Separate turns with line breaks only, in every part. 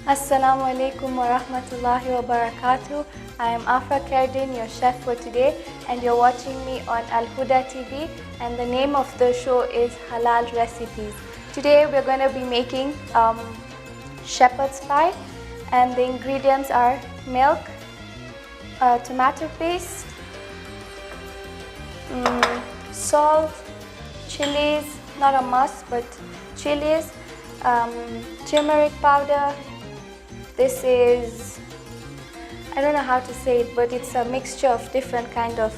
Assalamu alaikum wa rahmatullahi wa barakatuh. I am Afra Kerdin, your chef for today, and you're watching me on Al Huda TV, and the name of the show is Halal Recipes. Today we're going to be making shepherd's pie, and the ingredients are milk, tomato paste, salt, chilies, not a must, but chilies, turmeric powder. This is, I don't know how to say it, but it's a mixture of different kind of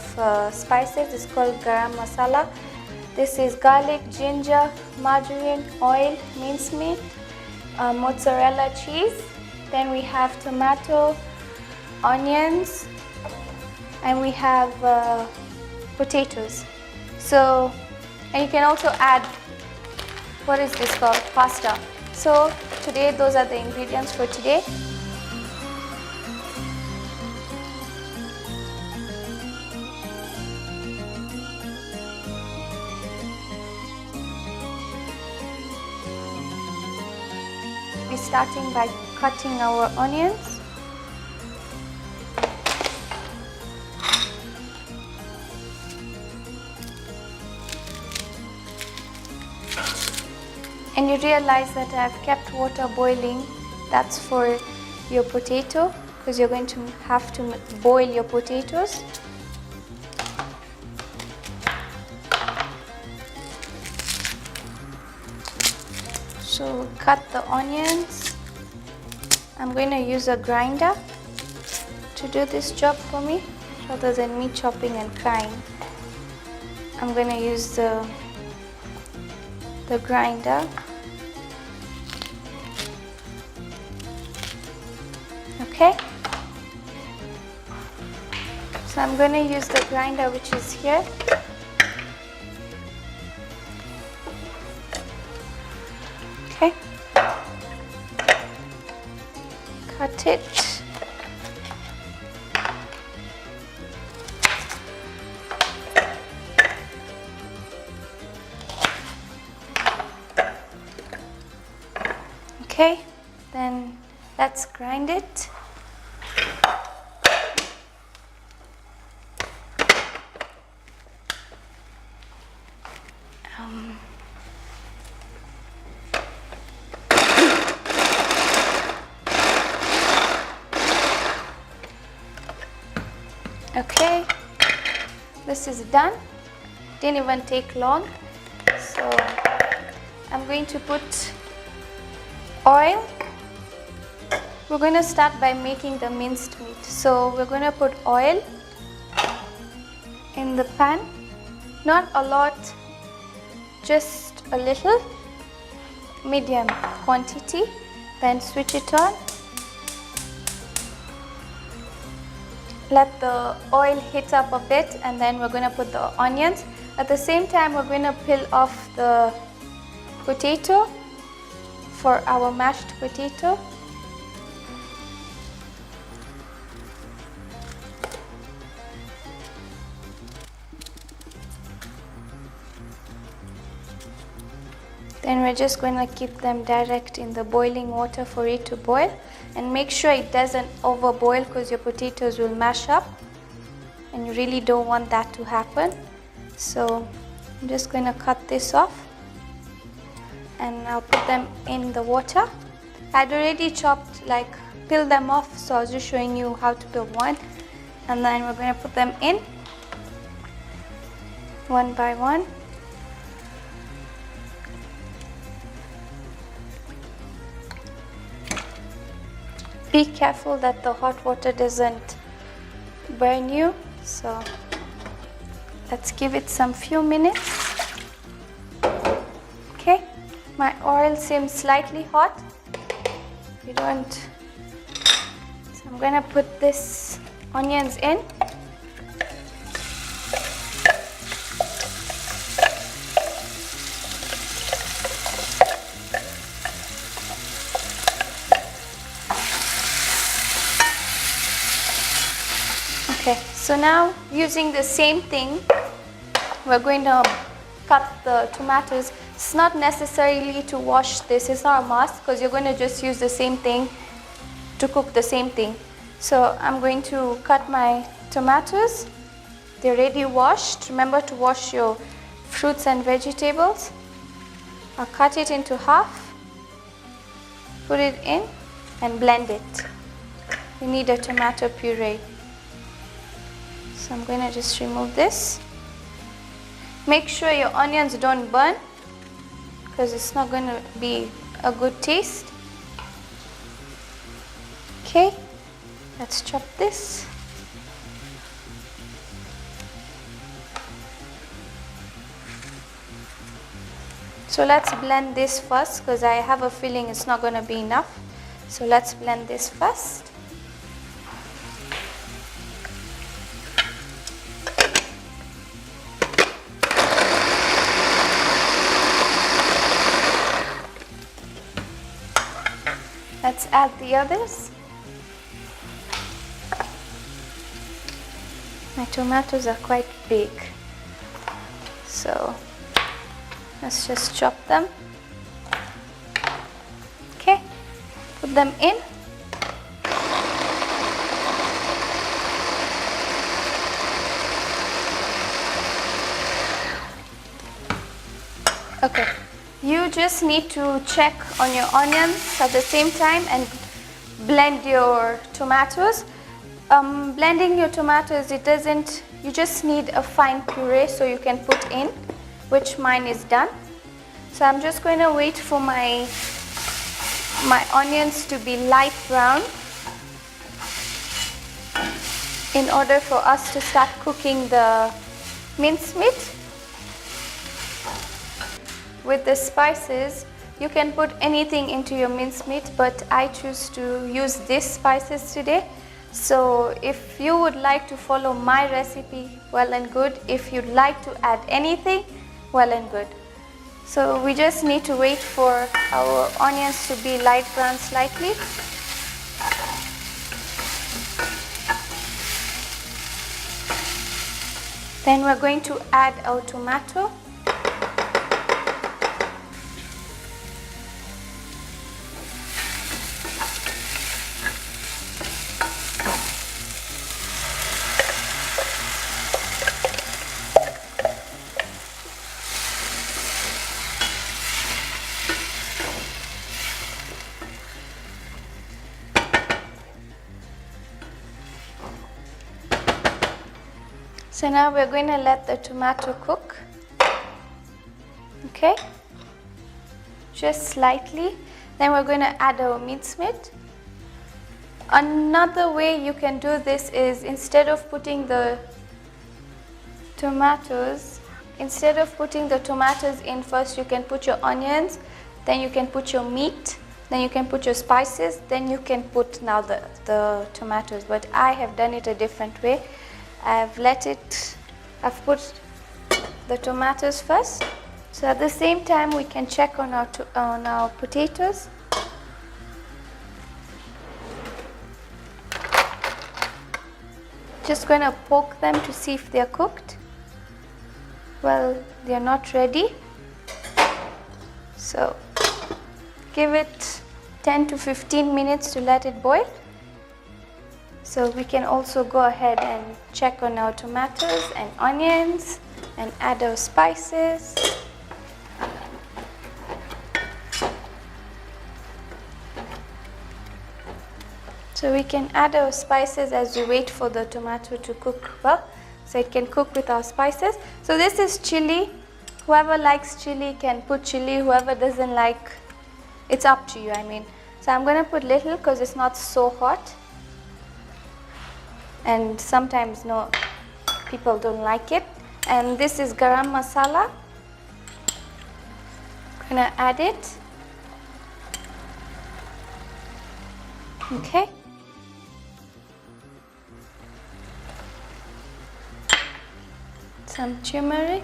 spices. It's called garam masala. This is garlic, ginger, margarine, oil, mincemeat, mozzarella cheese. Then we have tomato, onions, and we have potatoes. So, and you can also add, what is this called? Pasta. So today those are the ingredients for today. We're starting by cutting our onions. And you realize that I've kept water boiling. That's for your potato, because you're going to have to boil your potatoes. So cut the onions. I'm going to use a grinder to do this job for me, rather than me chopping and crying. I'm going to use the grinder. Okay, so I'm going to use the grinder which is here. Okay, cut it. Okay, then let's grind it. Okay, this is done. Didn't even take long. So I'm going to put oil. We're going to start by making the minced meat. So we're going to put oil in the pan. Not a lot, just a little, medium quantity. Then switch it on. Let the oil heat up a bit, and then we're going to put the onions. At the same time, we're going to peel off the potato for our mashed potato. Then we're just going to keep them direct in the boiling water for it to boil. And make sure it doesn't overboil, because your potatoes will mash up. And you really don't want that to happen. So I'm just going to cut this off. And I'll put them in the water. I'd already chopped, peeled them off. So I was just showing you how to peel one. And then we're going to put them in one by one. Be careful that the hot water doesn't burn you. So let's give it some few minutes. Okay, my oil seems slightly hot. You don't. So I'm gonna put this onions in. So now, using the same thing, we're going to cut the tomatoes. It's not necessarily to wash this, it's not a must, because you're going to just use the same thing to cook the same thing. So I'm going to cut my tomatoes. They're already washed. Remember to wash your fruits and vegetables. I'll cut it into half, put it in, and blend it. You need a tomato puree. So I'm going to just remove this. Make sure your onions don't burn, because it's not going to be a good taste. Okay, let's chop this. So let's blend this first, because I have a feeling it's not going to be enough. So let's blend this first. Let's add the others. My tomatoes are quite big, so let's just chop them. Okay, put them in. Okay, you just need to check on your onions at the same time and blend your tomatoes. Blending your tomatoes, you just need a fine puree so you can put in, which mine is done. So I'm just going to wait for my onions to be light brown in order for us to start cooking the mincemeat. With the spices, you can put anything into your mincemeat, but I choose to use these spices today. So if you would like to follow my recipe, well and good. If you'd like to add anything, well and good. So we just need to wait for our onions to be light brown slightly. Then we're going to add our tomato. So now we're going to let the tomato cook, okay, just slightly. Then we're going to add our mincemeat. Another way you can do this is, instead of putting the tomatoes in first, you can put your onions, then you can put your meat, then you can put your spices, then you can put now the tomatoes. But I have done it a different way. I've put the tomatoes first. So at the same time, we can check on our potatoes. Just going to poke them to see if they're cooked. Well, they're not ready. So give it 10 to 15 minutes to let it boil. So we can also go ahead and check on our tomatoes and onions and add our spices. So we can add our spices as we wait for the tomato to cook well, so it can cook with our spices. So this is chili. Whoever likes chili can put chili. Whoever doesn't like, it's up to you, I mean. So I'm going to put little because it's not so hot. And sometimes people don't like it. And this is garam masala. I'm gonna add it. Okay. Some turmeric.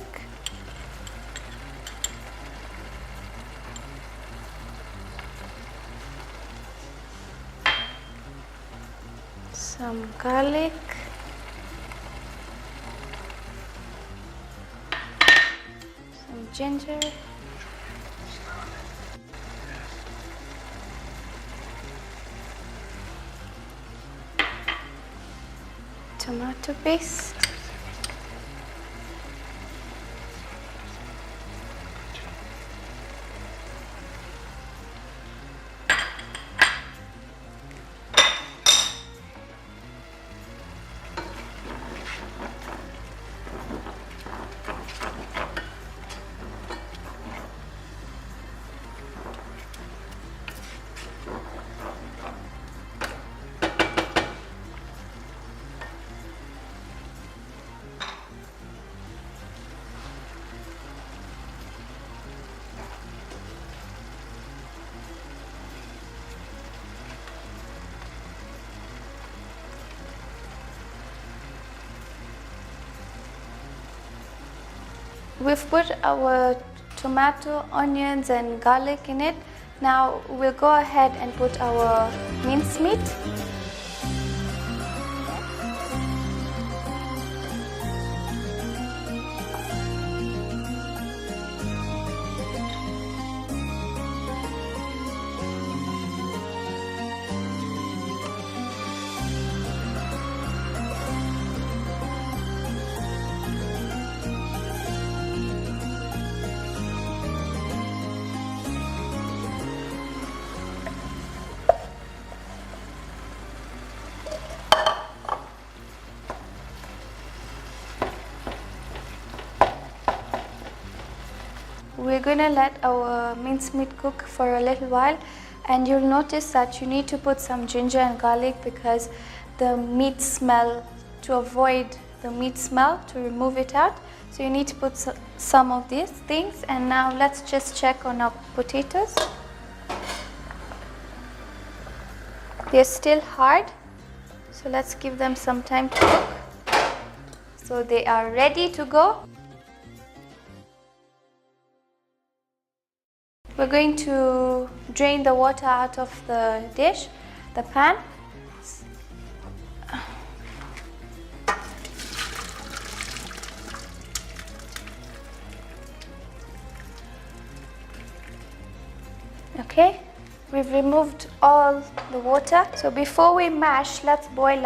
Some garlic. ginger, tomato paste, we've put our tomato, onions and garlic in it. Now we'll go ahead and put our mincemeat. We're going to let our mincemeat cook for a little while, and you'll notice that you need to put some ginger and garlic because the meat smell, to avoid the meat smell, to remove it out. So you need to put some of these things. And now let's just check on our potatoes. They're still hard, so let's give them some time to cook. So they are ready to go. We're going to drain the water out of the dish, the pan. Okay, we've removed all the water. So before we mash, let's boil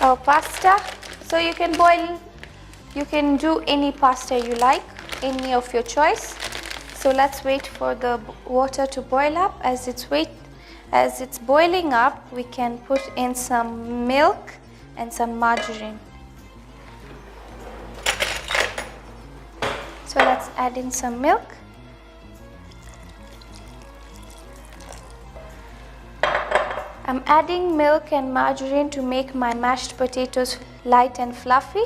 our pasta. So you can do any pasta you like, any of your choice. So let's wait for the water to boil up. As it's boiling up, we can put in some milk and some margarine. So let's add in some milk. I'm adding milk and margarine to make my mashed potatoes light and fluffy.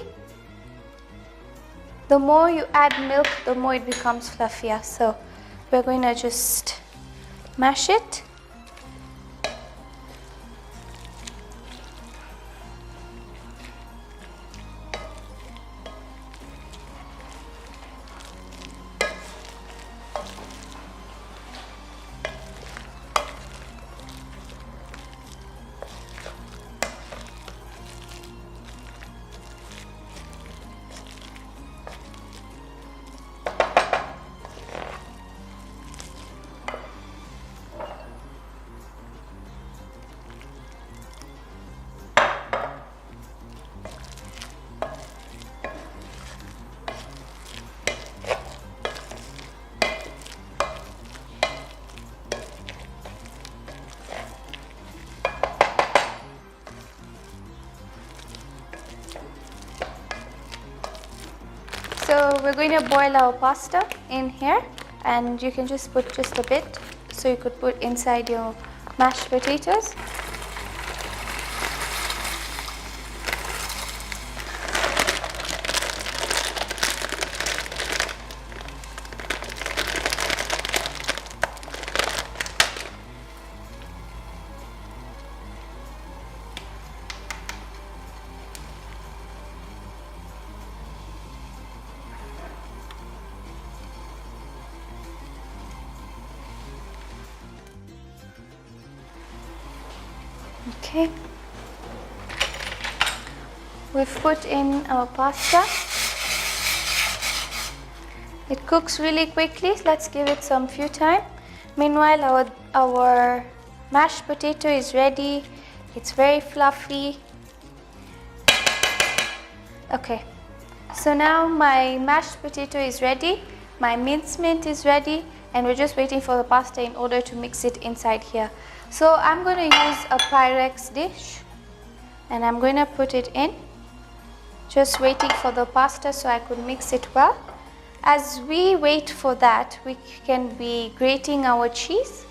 The more you add milk, the more it becomes fluffier. So we're going to just mash it. So we're going to boil our pasta in here, and you can just put just a bit, so you could put inside your mashed potatoes. Okay, we've put in our pasta. It cooks really quickly. Let's give it some few time. Meanwhile, our mashed potato is ready. It's very fluffy. Okay, so now my mashed potato is ready. My mincemeat is ready, and we're just waiting for the pasta in order to mix it inside here. So I'm going to use a Pyrex dish, and I'm going to put it in. Just waiting for the pasta so I could mix it well. As we wait for that, we can be grating our cheese.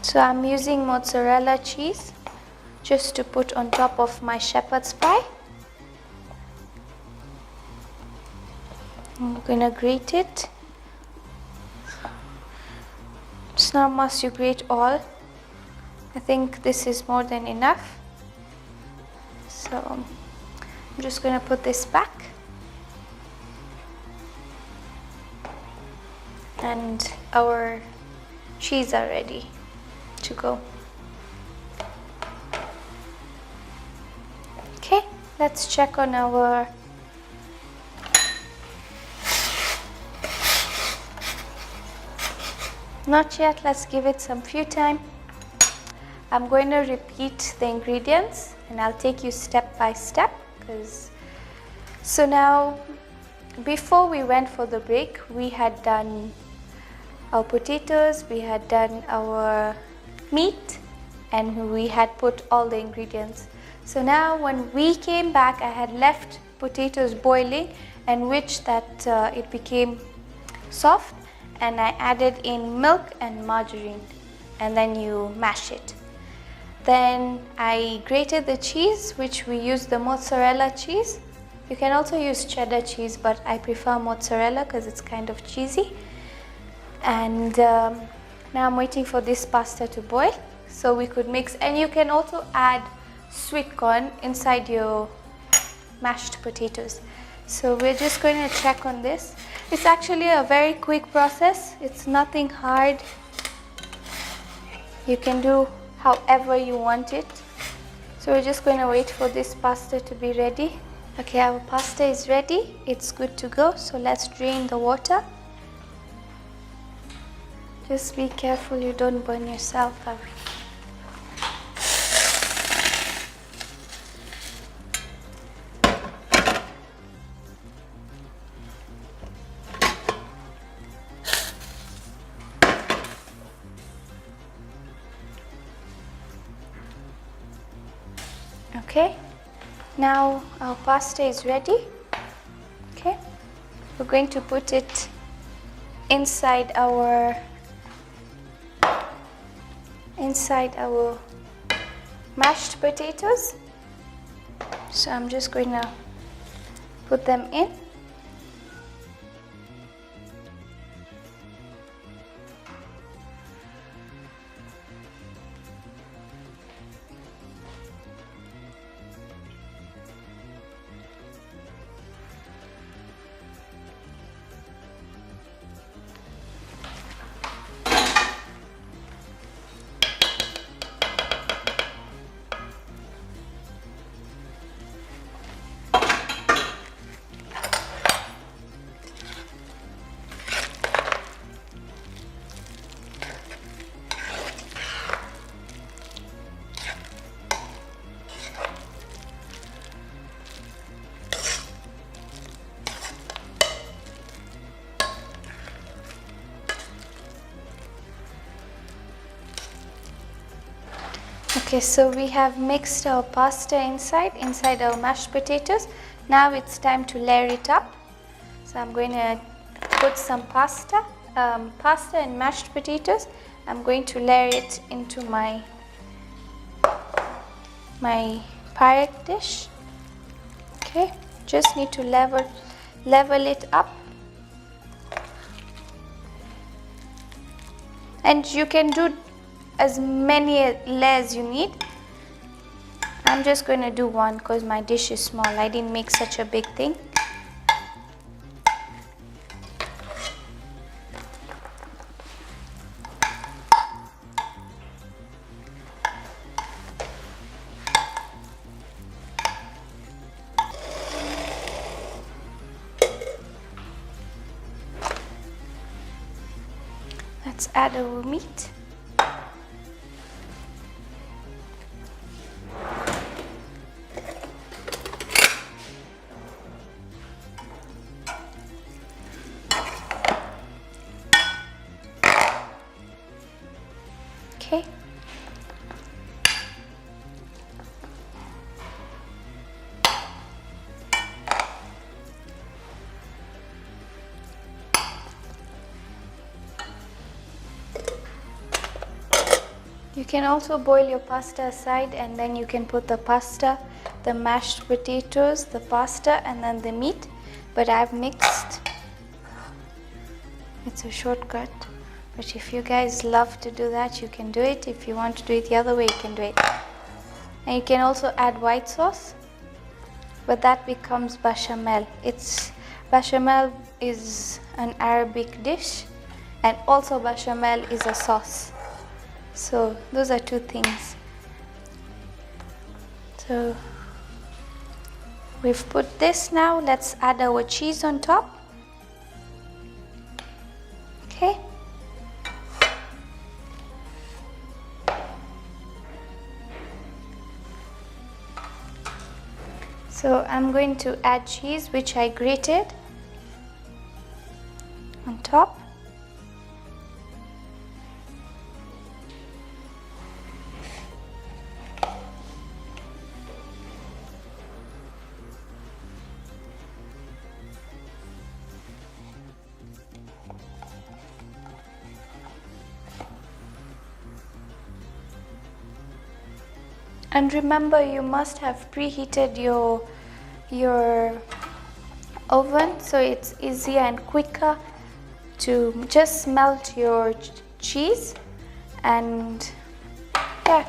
So I'm using mozzarella cheese just to put on top of my shepherd's pie. I'm gonna grate it. It's not must you grate all. I think this is more than enough. So I'm just gonna put this back. And our cheese are ready to go. Okay, let's check on our not yet. Let's give it some few time. I'm going to repeat the ingredients and I'll take you step by step. So now, before we went for the break, we had done our potatoes, we had done our meat, and we had put all the ingredients. So now when we came back, I had left potatoes boiling, and which that it became soft, and I added in milk and margarine, and then you mash it. Then I grated the cheese, which we used the mozzarella cheese. You can also use cheddar cheese, but I prefer mozzarella because it's kind of cheesy. And now I'm waiting for this pasta to boil so we could mix. And you can also add sweet corn inside your mashed potatoes. So we're just going to check on this. It's actually a very quick process. It's nothing hard. You can do however you want it. So we're just going to wait for this pasta to be ready. Okay, our pasta is ready. It's good to go. So let's drain the water. Just be careful you don't burn yourself up. Okay, now our pasta is ready. Okay, we're going to put it inside our mashed potatoes. So I'm just going to put them in. Okay, so we have mixed our pasta inside our mashed potatoes. Now it's time to layer it up. So I'm going to put some pasta and mashed potatoes. I'm going to layer it into my Pyrex dish. Okay, just need to level it up. And you can do as many layers you need. I'm just going to do one because my dish is small. I didn't make such a big thing. Let's add our meat. Okay. You can also boil your pasta aside, and then you can put the pasta, the mashed potatoes, the pasta, and then the meat. But I've mixed. It's a shortcut. But if you guys love to do that, you can do it. If you want to do it the other way, you can do it. And you can also add white sauce, but that becomes bechamel. Bechamel is an Arabic dish, and also bechamel is a sauce. So those are two things. So we've put this now. Let's add our cheese on top. Okay. So I'm going to add cheese, which I grated, on top. And remember, you must have preheated your oven, so it's easier and quicker to just melt your cheese. And yeah,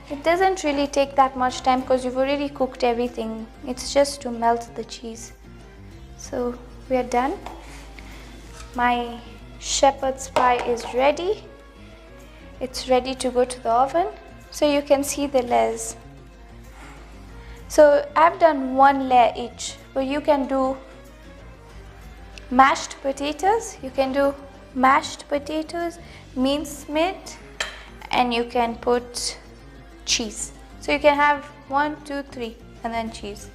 it doesn't really take that much time because you've already cooked everything. It's just to melt the cheese. So we are done. My shepherd's pie is ready. It's ready to go to the oven. So you can see the layers. So I've done one layer each, but you can do mashed potatoes. You can do mashed potatoes, minced meat, and you can put cheese. So you can have 1, 2, 3, and then cheese.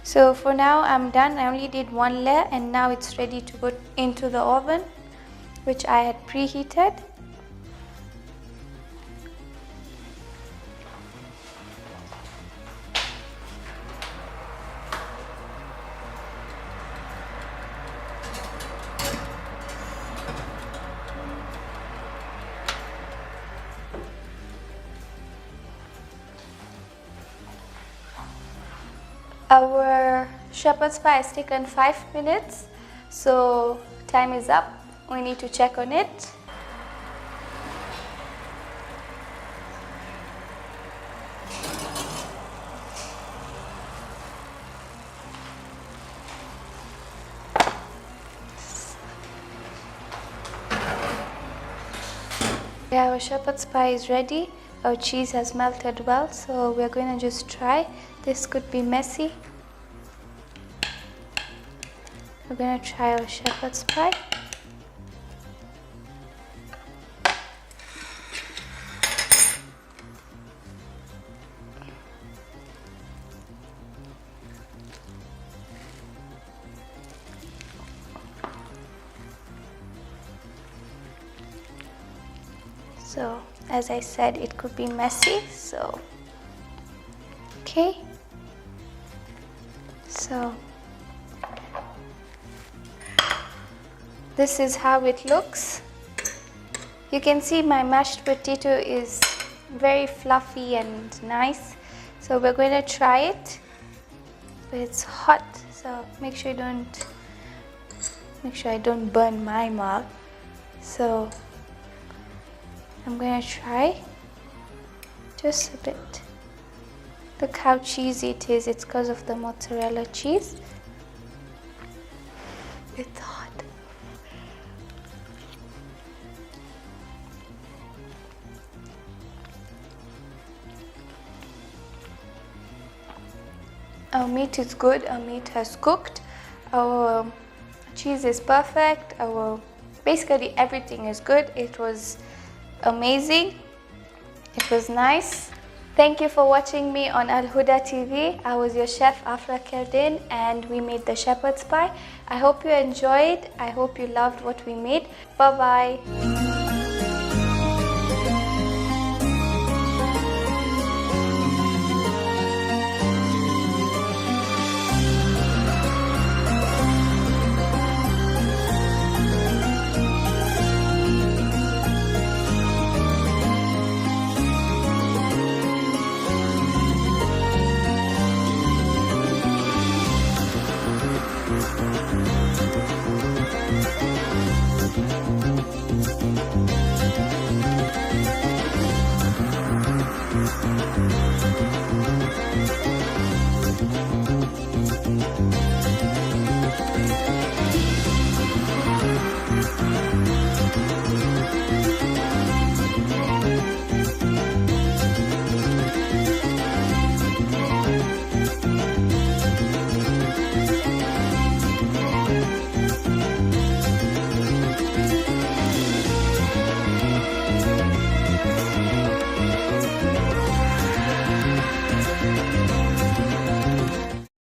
So for now I'm done. I only did one layer, and now it's ready to go into the oven, which I had preheated. Our shepherd's pie has taken 5 minutes, so time is up. We need to check on it. Yeah, our shepherd's pie is ready. Our cheese has melted well, so we're going to just try. This could be messy. We're going to try our shepherd's pie. So, as I said, it could be messy, so okay. So this is how it looks. You can see my mashed potato is very fluffy and nice. So we're going to try it, but it's hot, so make sure I don't burn my mug. So I'm going to try just a bit. Look how cheesy it is. It's because of the mozzarella cheese. It's hot. Our meat is good. Our meat has cooked. Our cheese is perfect. Our Basically everything is good. It was amazing. It was nice. Thank you for watching me on Al Huda TV. I was your chef Afra Kerdin, and we made the shepherd's pie. I hope you enjoyed. I hope you loved what we made. Bye bye.